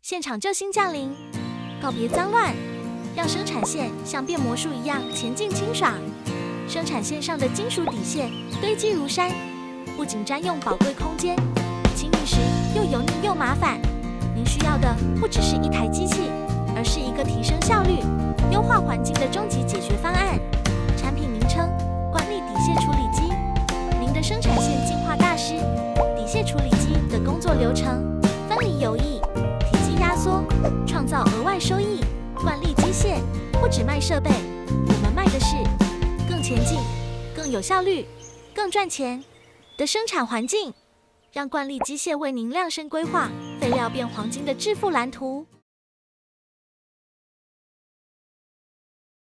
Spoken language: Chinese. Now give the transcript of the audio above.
现场救星降临，告别脏乱，让生产线像变魔术一样前进清爽。生产线上的金属底线堆积如山，不仅占用宝贵空间，清理时又油腻又麻烦。您需要的不只是一台机器，而是一个提升效率、优化环境的终极解决方案。产品名称：惯力底屑处理机，您的生产线净化大师。底屑处理机的工作流程：分离油液，体积压缩，创造额外收益。惯力机械不只卖设备，我们卖的是更前进、更有效率、更赚钱的生产环境。让惯力机械为您量身规划废料变黄金的致富蓝图。